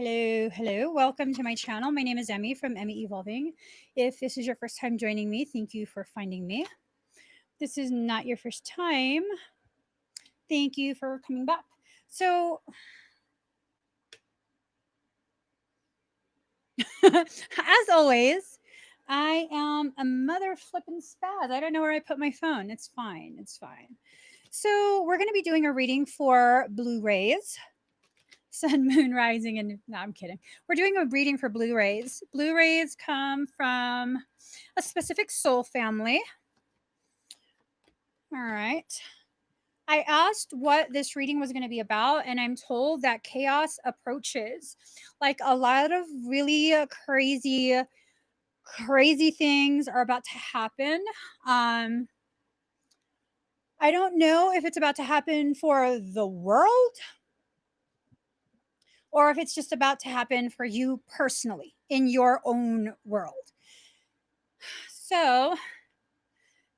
Hello, hello. Welcome to my channel. My name is Emmy from Emmy Evolving. If this is your first time joining me, thank you for finding me. This is not your first time. Thank you for coming back. So, as always, I am a mother flippin' spaz. I don't know where I put my phone. It's fine. It's fine. So, we're going to be doing a reading for Blu-rays. Sun, moon, rising, and no, I'm kidding. We're doing a reading for Blu-rays. Blu-rays come from a specific soul family. All right. I asked what this reading was going to be about, and I'm told that chaos approaches. Like a lot of really crazy things are about to happen. I don't know if it's about to happen for the world or if it's just about to happen for you personally in your own world. So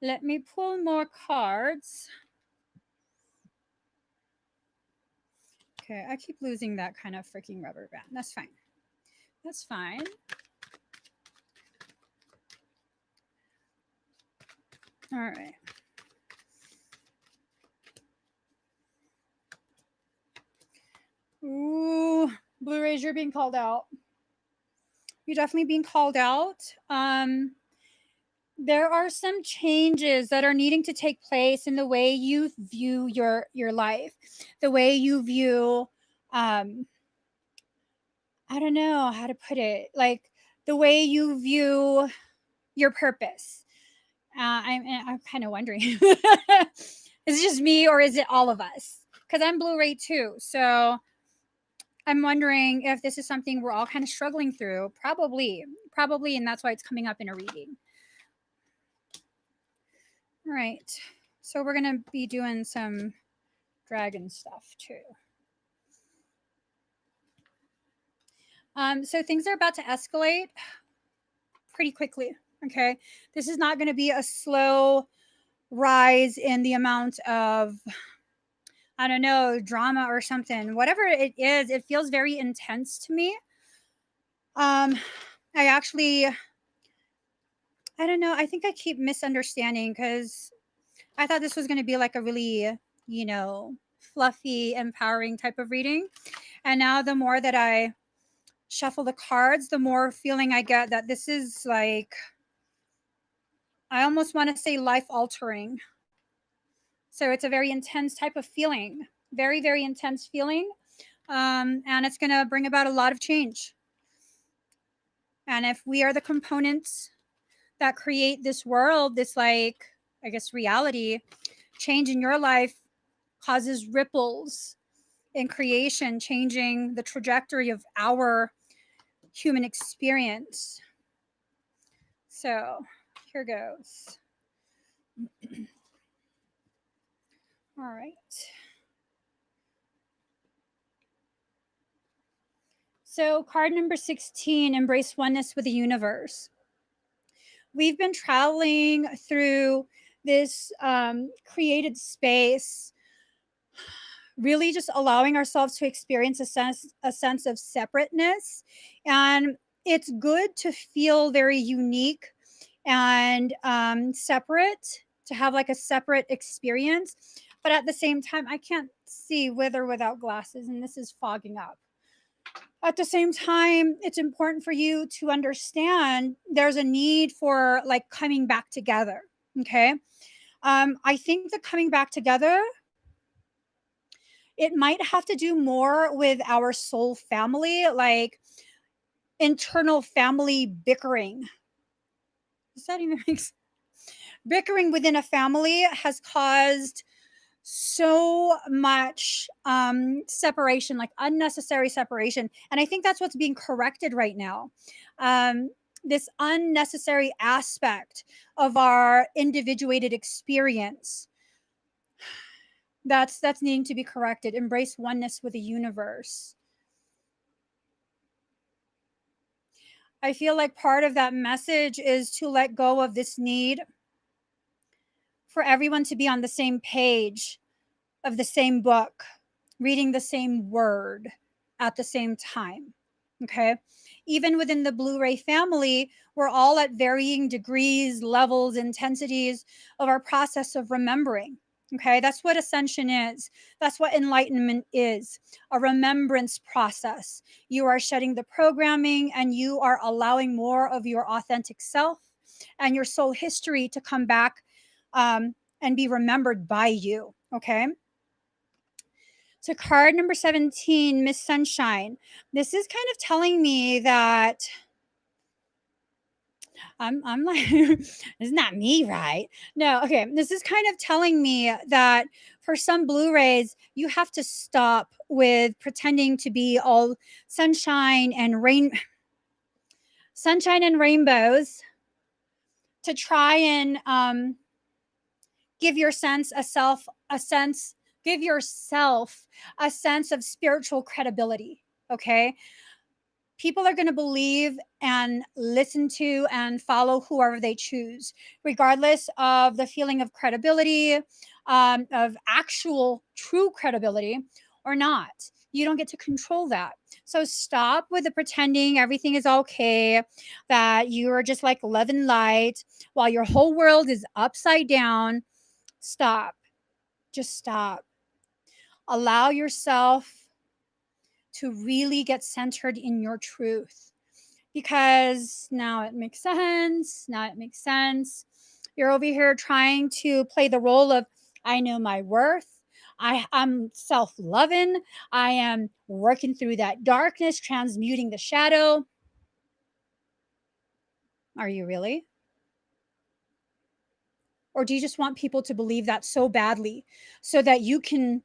let me pull more cards. Okay, I keep losing that kind of freaking rubber band. That's fine. That's fine. All right. Ooh, Blu-rays, you're being called out. You're definitely being called out. There are some changes that are needing to take place in the way you view your life, the way you view I don't know how to put it, like the way you view your purpose. I'm kind of wondering, is it just me or is it all of us? Because I'm Blu-ray too, so I'm wondering if this is something we're all kind of struggling through. Probably, and that's why it's coming up in a reading. All right, so we're gonna be doing some dragon stuff too. So things are about to escalate pretty quickly. Okay, this is not going to be a slow rise in the amount of, I don't know, drama or something. Whatever it is, it feels very intense to me. I actually, I don't know. I think I keep misunderstanding because I thought this was going to be like a really, fluffy, empowering type of reading. And now the more that I shuffle the cards, the more feeling I get that this is like, I almost want to say life altering. So it's a very intense type of feeling, very, very intense feeling. And it's going to bring about a lot of change. And if we are the components that create this world, this, like, I guess, reality, change in your life causes ripples in creation, changing the trajectory of our human experience. So here goes. All right. So card number 16, embrace oneness with the universe. We've been traveling through this created space, really just allowing ourselves to experience a sense of separateness. And it's good to feel very unique and separate, to have like a separate experience. But at the same time, I can't see with or without glasses, and this is fogging up. At the same time, it's important for you to understand there's a need for like coming back together. Okay. I think the coming back together, it might have to do more with our soul family, like internal family bickering. Does that even make sense? Bickering within a family has caused so much separation, like unnecessary separation. And I think that's what's being corrected right now. This unnecessary aspect of our individuated experience that's needing to be corrected. Embrace oneness with the universe. I feel like part of that message is to let go of this need for everyone to be on the same page of the same book, reading the same word at the same time. Okay. Even within the BlueRay family, we're all at varying degrees, levels, intensities of our process of remembering. Okay. That's what ascension is. That's what enlightenment is, a remembrance process. You are shedding the programming and you are allowing more of your authentic self and your soul history to come back and be remembered by you. Okay. So, card number 17, Miss Sunshine. This is kind of telling me that I'm like, it's not me, right? No, okay. This is kind of telling me that for some Blu-rays, you have to stop with pretending to be all sunshine and sunshine and rainbows to try and give your sense a self a sense give yourself a sense of spiritual credibility. Okay, people are going to believe and listen to and follow whoever they choose, regardless of the feeling of credibility, of actual true credibility or not. You don't get to control that. So stop with the pretending everything is okay, that you are just like love and light while your whole world is upside down. Stop. Just stop. Allow yourself to really get centered in your truth, because now it makes sense. Now it makes sense. You're over here trying to play the role of, I know my worth. I'm self loving. I am working through that darkness, transmuting the shadow. Are you really? Or do you just want people to believe that so badly so that you can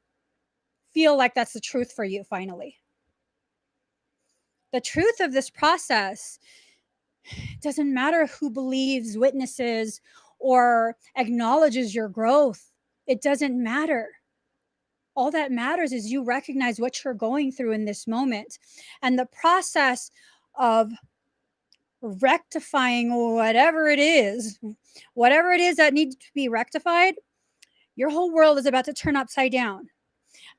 feel like that's the truth for you finally? The truth of this process, it doesn't matter who believes, witnesses, or acknowledges your growth. It doesn't matter. All that matters is you recognize what you're going through in this moment. And the process of rectifying whatever it is that needs to be rectified, your whole world is about to turn upside down.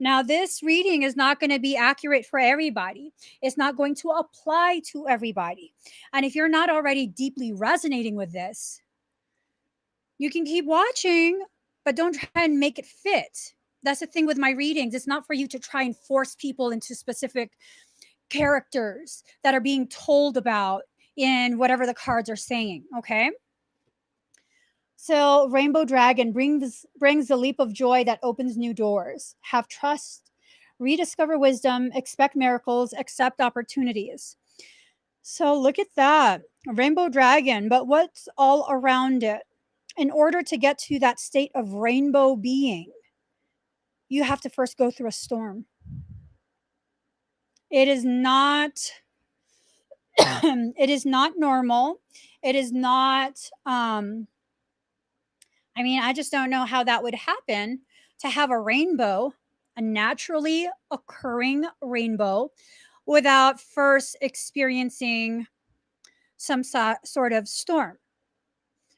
Now, this reading is not going to be accurate for everybody. It's not going to apply to everybody. And if you're not already deeply resonating with this, you can keep watching, but don't try and make it fit. That's the thing with my readings. It's not for you to try and force people into specific characters that are being told about in whatever the cards are saying. Okay. So, Rainbow Dragon brings the leap of joy that opens new doors. Have trust, rediscover wisdom, expect miracles, accept opportunities. So, look at that. Rainbow Dragon, but what's all around it? In order to get to that state of rainbow being, you have to first go through a storm. It is not it is not normal. It is not I just don't know how that would happen, to have a rainbow, a naturally occurring rainbow, without first experiencing some sort of storm.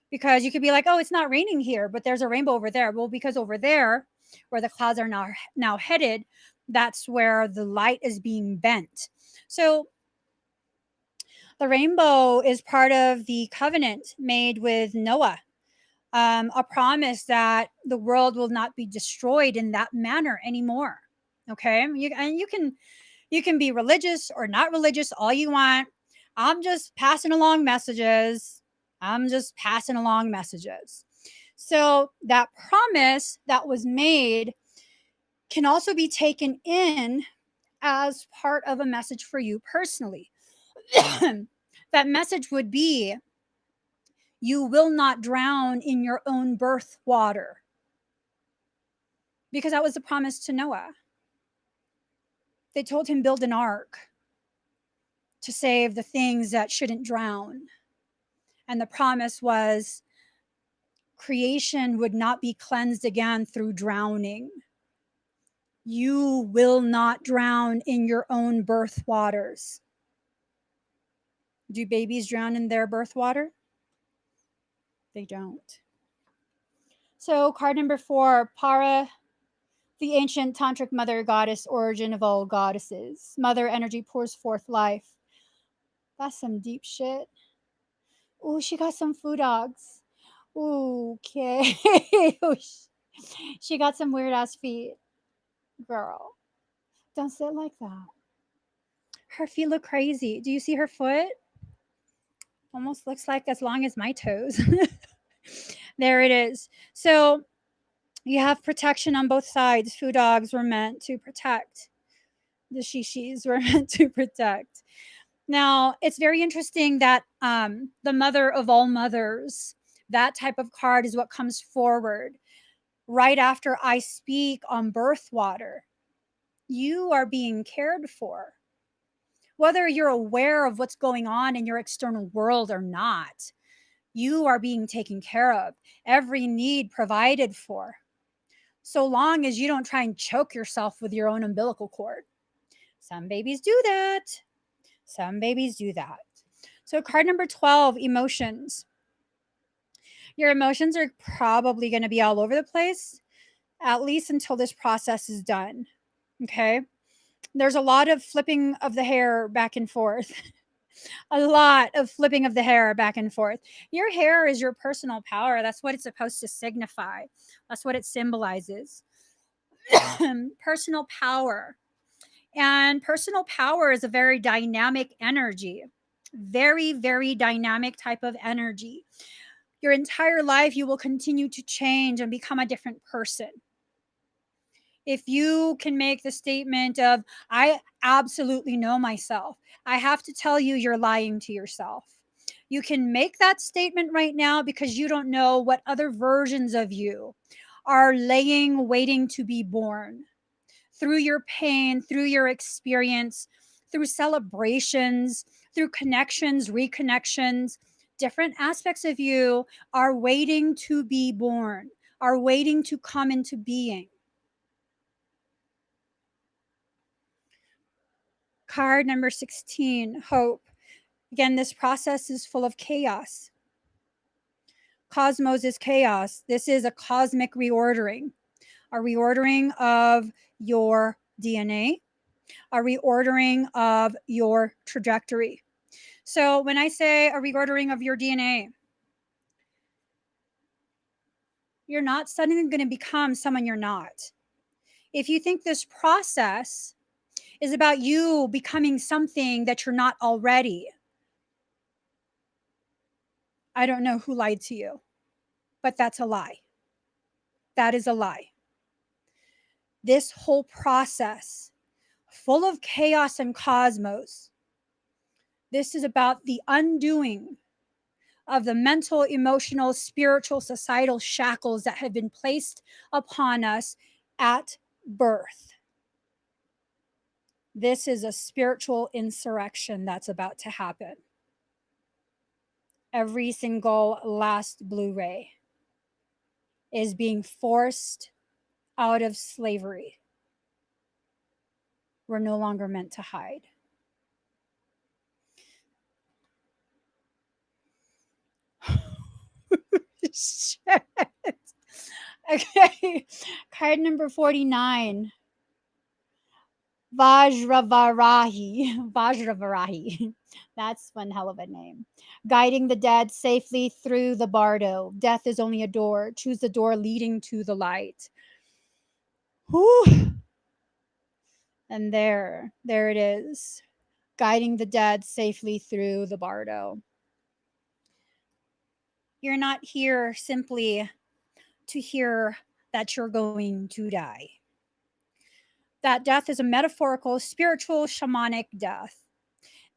Because you could be like, oh, it's not raining here, but there's a rainbow over there. Well, because over there, where the clouds are now headed, that's where the light is being bent. So the rainbow is part of the covenant made with Noah, a promise that the world will not be destroyed in that manner anymore. Okay, you can be religious or not religious all you want. I'm just passing along messages. I'm just passing along messages. So that promise that was made can also be taken in as part of a message for you personally. That message would be, you will not drown in your own birth water, because that was the promise to Noah. They told him build an ark to save the things that shouldn't drown. And the promise was creation would not be cleansed again through drowning. You will not drown in your own birth waters. Do babies drown in their birth water? They don't. So, card number 4, Para, the ancient tantric mother goddess, origin of all goddesses. Mother energy pours forth life. That's some deep shit. Ooh, she got some food dogs. Ooh, okay. She got some weird ass feet. Girl, don't sit like that. Her feet look crazy. Do you see her foot? Almost looks like as long as my toes. There it is. So you have protection on both sides. Food dogs were meant to protect. The shishis were meant to protect. Now, it's very interesting that the mother of all mothers, that type of card is what comes forward right after I speak on birth water. You are being cared for. Whether you're aware of what's going on in your external world or not, you are being taken care of. Every need provided for. So long as you don't try and choke yourself with your own umbilical cord. Some babies do that. Some babies do that. So, card number 12, emotions. Your emotions are probably going to be all over the place, at least until this process is done. Okay. There's a lot of flipping of the hair back and forth. A lot of flipping of the hair back and forth. Your hair is your personal power. That's what it's supposed to signify, that's what it symbolizes. Personal power. And personal power is a very dynamic energy, very, very dynamic type of energy. Your entire life, you will continue to change and become a different person. If you can make the statement of, I absolutely know myself, I have to tell you, you're lying to yourself. You can make that statement right now because you don't know what other versions of you are laying, waiting to be born. Through your pain, through your experience, through celebrations, through connections, reconnections, different aspects of you are waiting to be born, are waiting to come into being. Card number 16, hope. Again, this process is full of chaos. Cosmos is chaos. This is a cosmic reordering, a reordering of your DNA, a reordering of your trajectory. So when I say a reordering of your DNA, you're not suddenly going to become someone you're not. If you think this process is about you becoming something that you're not already, I don't know who lied to you, but that's a lie. That is a lie. This whole process, full of chaos and cosmos, this is about the undoing of the mental, emotional, spiritual, societal shackles that have been placed upon us at birth. This is a spiritual insurrection that's about to happen. Every single last BlueRay is being forced out of slavery. We're no longer meant to hide. Shit. Okay. Card number 49. Vajravarahi. Vajravarahi. That's one hell of a name. Guiding the dead safely through the bardo. Death is only a door. Choose the door leading to the light. Whew. And there it is. Guiding the dead safely through the bardo. You're not here simply to hear that you're going to die. That death is a metaphorical, spiritual, shamanic death.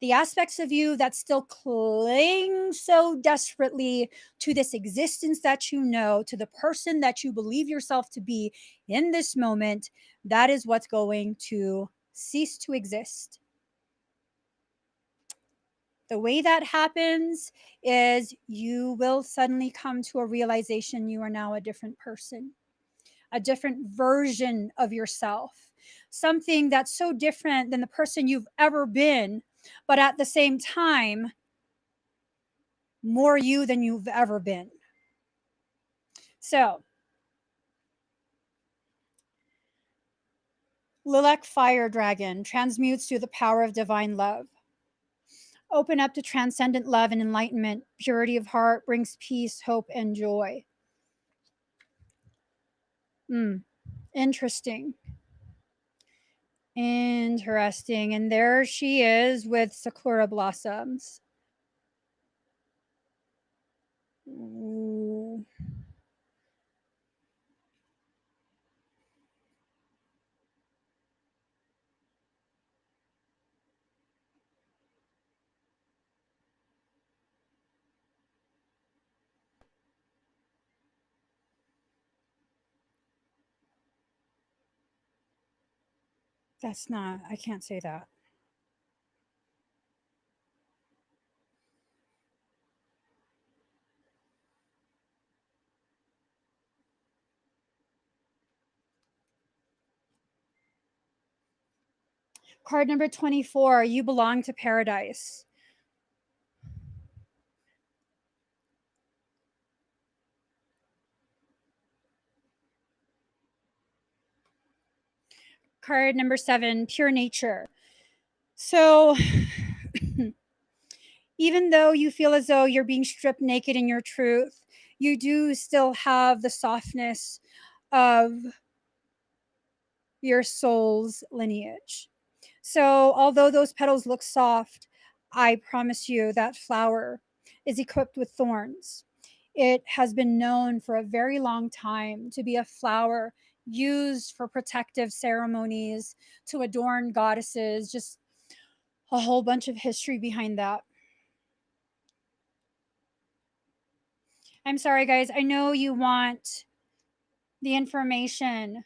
The aspects of you that still cling so desperately to this existence that you know, to the person that you believe yourself to be in this moment, that is what's going to cease to exist. The way that happens is you will suddenly come to a realization you are now a different person, a different version of yourself, something that's so different than the person you've ever been, but at the same time, more you than you've ever been. So, Lilac Fire Dragon transmutes through the power of divine love. Open up to transcendent love and enlightenment. Purity of heart brings peace, hope, and joy. Interesting. Interesting. And there she is with sakura blossoms. Ooh. That's not, I can't say that. Card number 24, you belong to paradise. Card number 7, pure nature. So, even though you feel as though you're being stripped naked in your truth, you do still have the softness of your soul's lineage. So, although those petals look soft, I promise you that flower is equipped with thorns. It has been known for a very long time to be a flower used for protective ceremonies, to adorn goddesses, just a whole bunch of history behind that. I'm sorry, guys. I know you want the information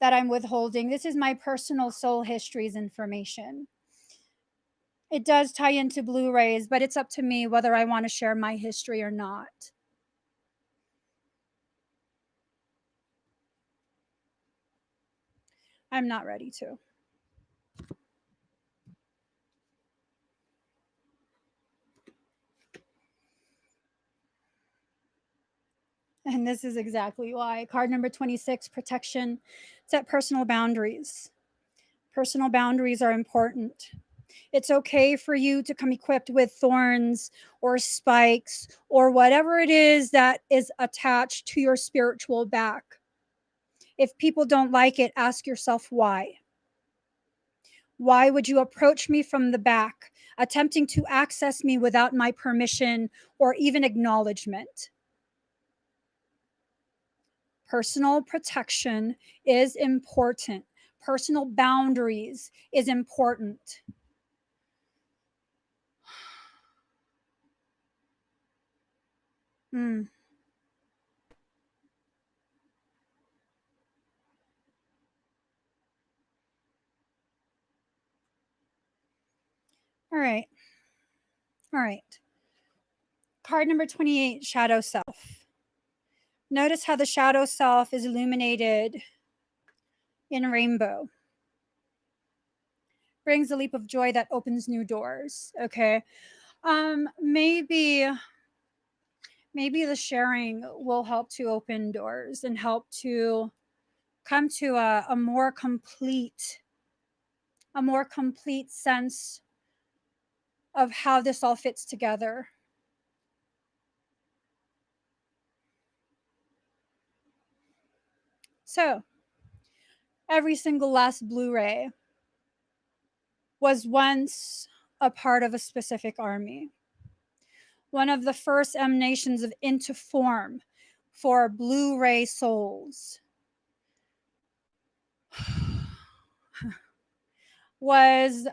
that I'm withholding. This is my personal soul histories information. It does tie into Blu-rays, but it's up to me whether I want to share my history or not. I'm not ready to. And this is exactly why. Card number 26, protection. Set personal boundaries. Personal boundaries are important. It's okay for you to come equipped with thorns or spikes or whatever it is that is attached to your spiritual back. If people don't like it, ask yourself why. Why would you approach me from the back, attempting to access me without my permission or even acknowledgement? Personal protection is important. Personal boundaries is important. Mm. All right. All right. Card number 28, shadow self. Notice how the shadow self is illuminated in rainbow. Brings a leap of joy that opens new doors. Okay. Maybe the sharing will help to open doors and help to come to a more complete sense of how this all fits together. So, every single last Blu-ray was once a part of a specific army. One of the first emanations of into form for Blu-ray souls was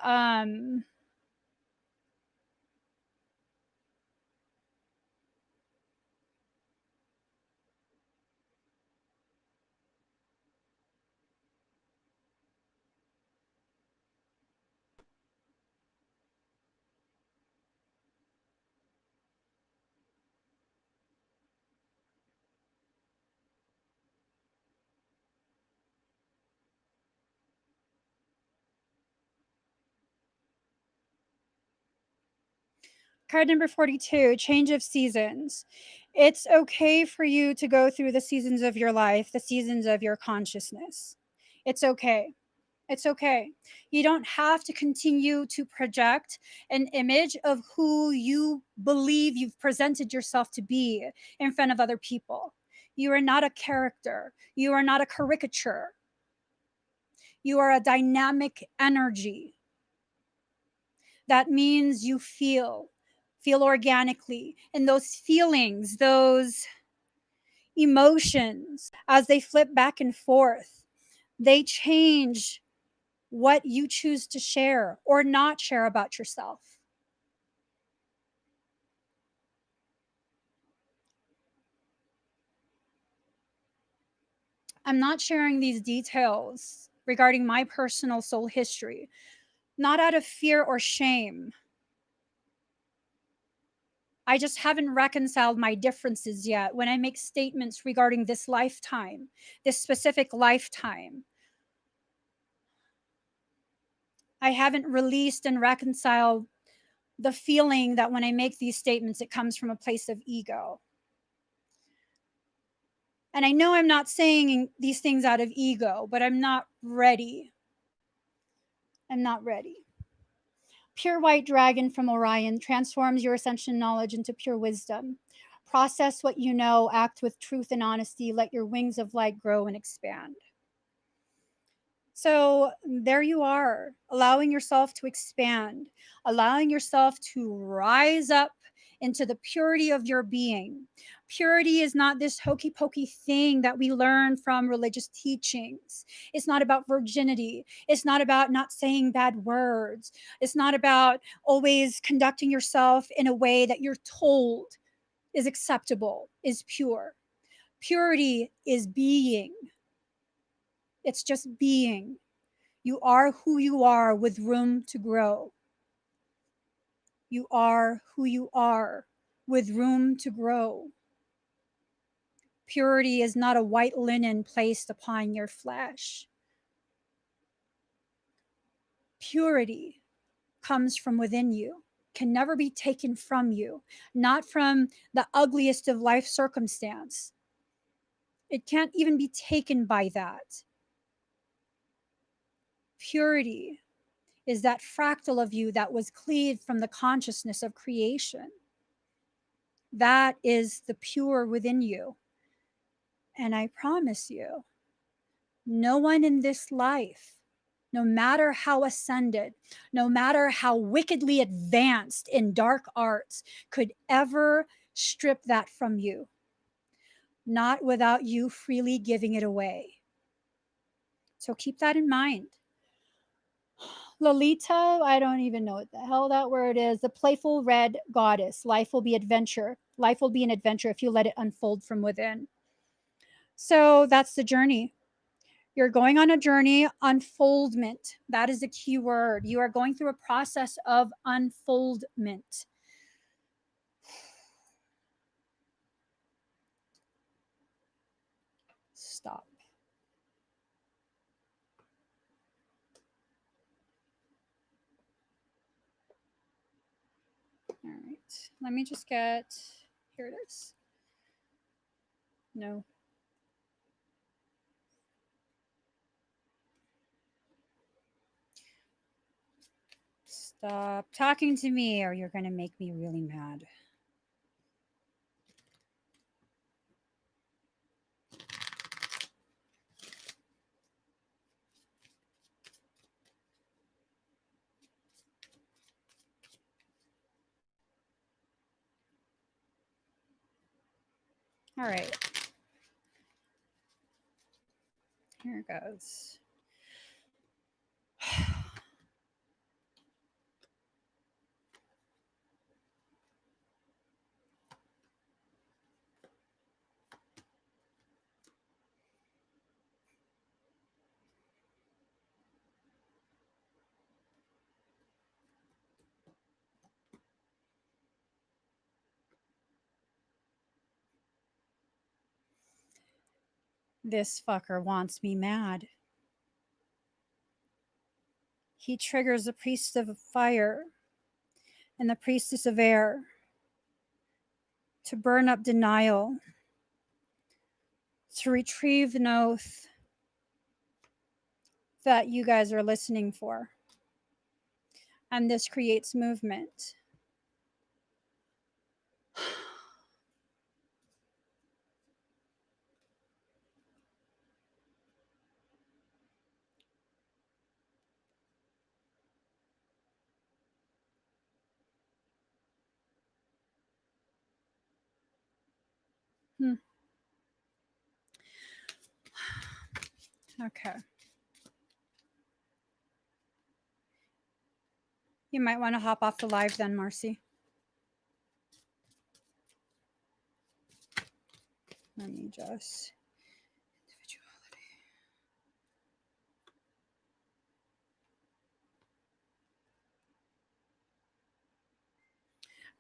card number 42, change of seasons. It's okay for you to go through the seasons of your life, the seasons of your consciousness. It's okay. It's okay. You don't have to continue to project an image of who you believe you've presented yourself to be in front of other people. You are not a character. You are not a caricature. You are a dynamic energy. That means you feel organically. And those feelings, those emotions, as they flip back and forth, they change what you choose to share or not share about yourself. I'm not sharing these details regarding my personal soul history, not out of fear or shame. I just haven't reconciled my differences yet when I make statements regarding this lifetime, this specific lifetime. I haven't released and reconciled the feeling that when I make these statements, it comes from a place of ego. And I know I'm not saying these things out of ego, but I'm not ready. I'm not ready. Pure white dragon from Orion transforms your ascension knowledge into pure wisdom. Process what you know, act with truth and honesty, let your wings of light grow and expand. So there you are, allowing yourself to expand, allowing yourself to rise up into the purity of your being. Purity is not this hokey pokey thing that we learn from religious teachings. It's not about virginity. It's not about not saying bad words. It's not about always conducting yourself in a way that you're told is acceptable, is pure. Purity is being, it's just being. You are who you are with room to grow. You are who you are with room to grow. Purity is not a white linen placed upon your flesh. Purity comes from within you, can never be taken from you, not from the ugliest of life circumstance. It can't even be taken by that. Purity is that fractal of you that was cleaved from the consciousness of creation. That is the pure within you. And I promise you, no one in this life, no matter how ascended, no matter how wickedly advanced in dark arts, could ever strip that from you. Not without you freely giving it away. So keep that in mind. Lolita, I don't even know what the hell that word is. The playful red goddess. Life will be adventure. Life will be an adventure if you let it unfold from within. So that's the journey. You're going on a journey, unfoldment. That is the key word. You are going through a process of unfoldment. Stop. All right. Let me just get, here it is. No. Stop talking to me or you're going to make me really mad. All right. Here it goes. This fucker wants me mad. He triggers the priest of fire and the priestess of air to burn up denial, to retrieve an oath that you guys are listening for. And this creates movement. Okay. You might want to hop off the live then, Marcy. Let me just.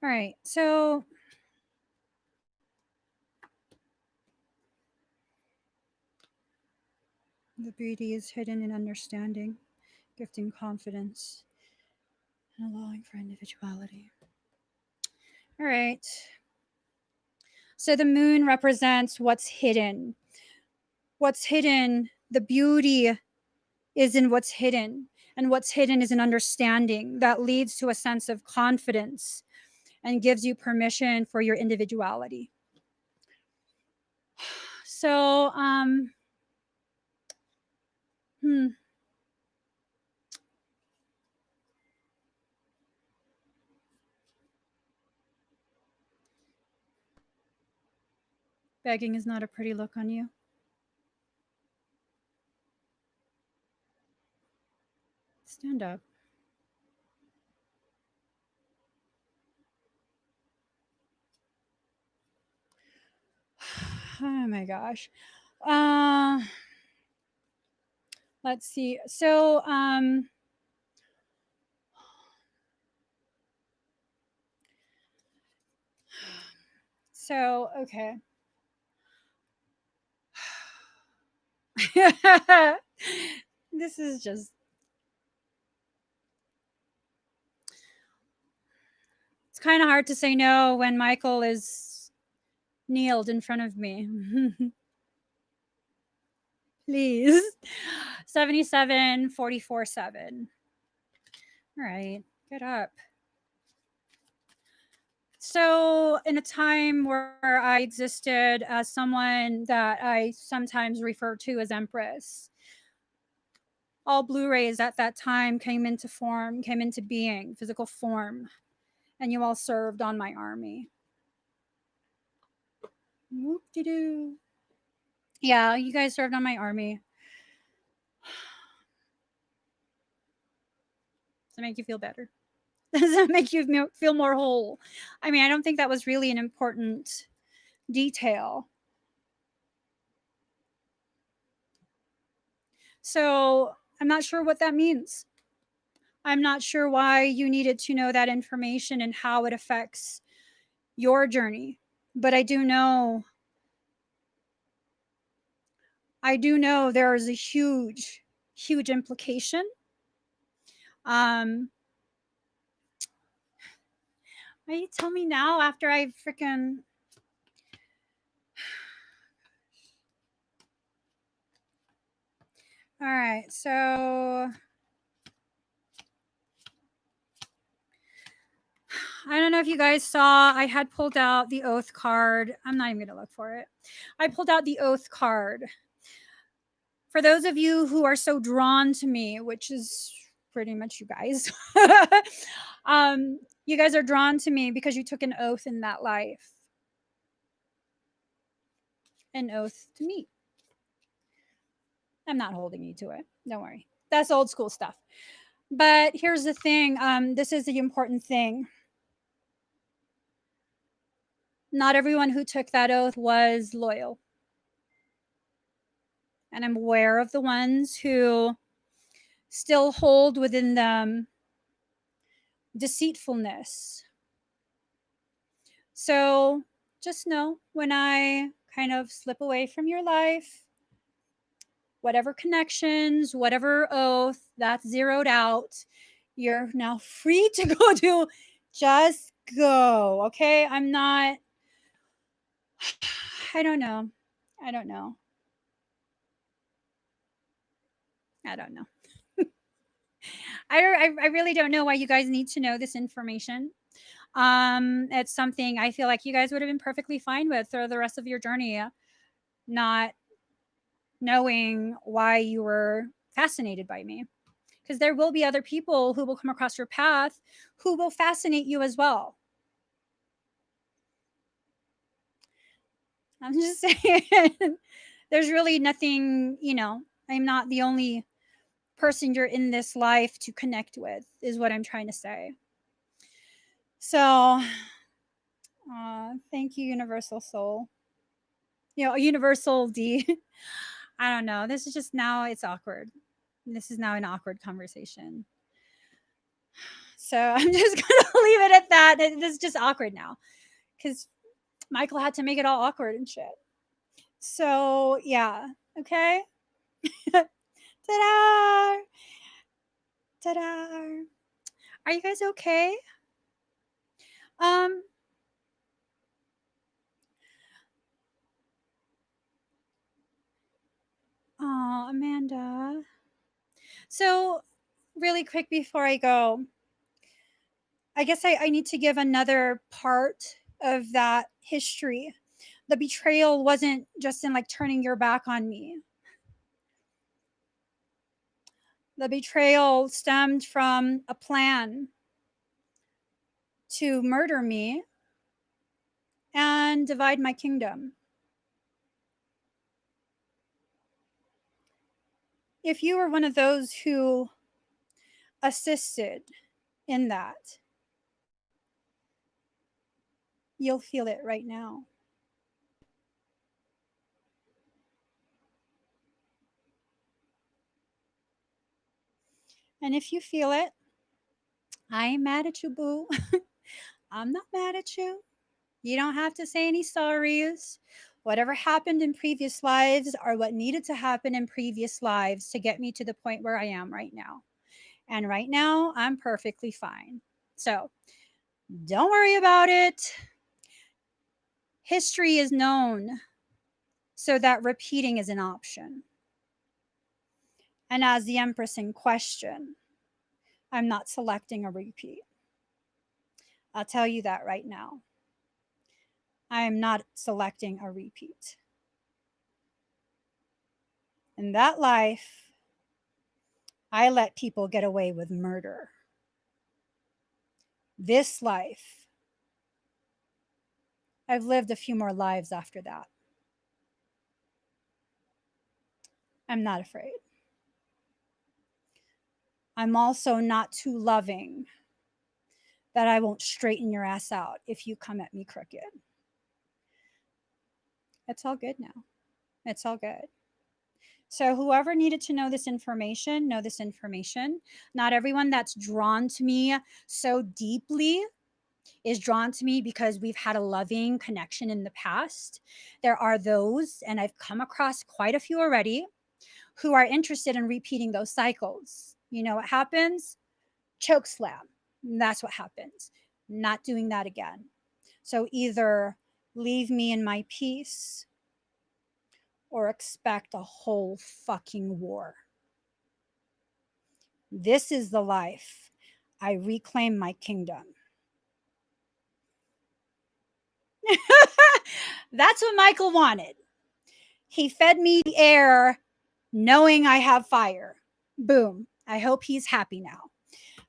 All right. So the beauty is hidden in understanding, gifting confidence, and allowing for individuality. All right. So the moon represents what's hidden. What's hidden, the beauty is in what's hidden. And what's hidden is an understanding that leads to a sense of confidence and gives you permission for your individuality. So, begging is not a pretty look on you. Stand up. Oh my gosh. Let's see. So, okay. This is just, it's kind of hard to say no when Michael is kneeled in front of me. Please. 77 44 7. All right, get up. So, in a time where I existed as someone that I sometimes refer to as Empress, all BlueRays at that time came into being, physical form, and you all served on my army. Whoop-de-doo. Yeah, you guys served on my army. Does that make you feel better? Does that make you feel more whole? I mean, I don't think that was really an important detail. So I'm not sure what that means. I'm not sure why you needed to know that information and how it affects your journey. But I do know there is a huge, huge implication. Why you tell me now after I freaking. All right, so I don't know if you guys saw, I had pulled out the oath card. I'm not even going to look for it. I pulled out the oath card. For those of you who are so drawn to me, which is pretty much you guys, you guys are drawn to me because you took an oath in that life. An oath to me. I'm not holding you to it. Don't worry. That's old school stuff. But here's the thing. This is the important thing. Not everyone who took that oath was loyal. And I'm aware of the ones who still hold within them deceitfulness. So just know when I kind of slip away from your life, whatever connections, whatever oath that's zeroed out, you're now free to go do. Just go. Okay. I don't know. I don't know. I really don't know why you guys need to know this information. It's something I feel like you guys would have been perfectly fine with for the rest of your journey, not knowing why you were fascinated by me. Because there will be other people who will come across your path who will fascinate you as well. I'm just saying, there's really nothing, I'm not the only person you're in this life to connect with, is what I'm trying to say. So, thank you, Universal Soul. Universal D. I don't know. This is just now, it's awkward. This is now an awkward conversation. So I'm just going to leave it at that. This is just awkward now because Michael had to make it all awkward and shit. So, yeah. Okay. Ta-da! Ta-da! Are you guys okay? Oh, Amanda. So, really quick before I go, I guess I need to give another part of that history. The betrayal wasn't just in like turning your back on me. The betrayal stemmed from a plan to murder me and divide my kingdom. If you were one of those who assisted in that, you'll feel it right now. And if you feel it, I ain't mad at you, boo. I'm not mad at you. You don't have to say any sorries. Whatever happened in previous lives are what needed to happen in previous lives to get me to the point where I am right now. And right now, I'm perfectly fine. So don't worry about it. History is known so that repeating is an option. And as the Empress in question, I'm not selecting a repeat. I'll tell you that right now. I am not selecting a repeat. In that life, I let people get away with murder. This life, I've lived a few more lives after that. I'm not afraid. I'm also not too loving that I won't straighten your ass out if you come at me crooked. It's all good now. It's all good. So, whoever needed to know this information, know this information. Not everyone that's drawn to me so deeply is drawn to me because we've had a loving connection in the past. There are those, and I've come across quite a few already, who are interested in repeating those cycles. You know what happens? Choke slam. That's what happens. Not doing that again. So either leave me in my peace or expect a whole fucking war. This is the life. I reclaim my kingdom. That's what Michael wanted. He fed me the air knowing I have fire. Boom. I hope he's happy now.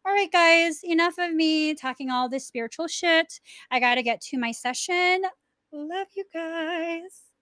All right, guys, enough of me talking all this spiritual shit. I got to get to my session. Love you guys.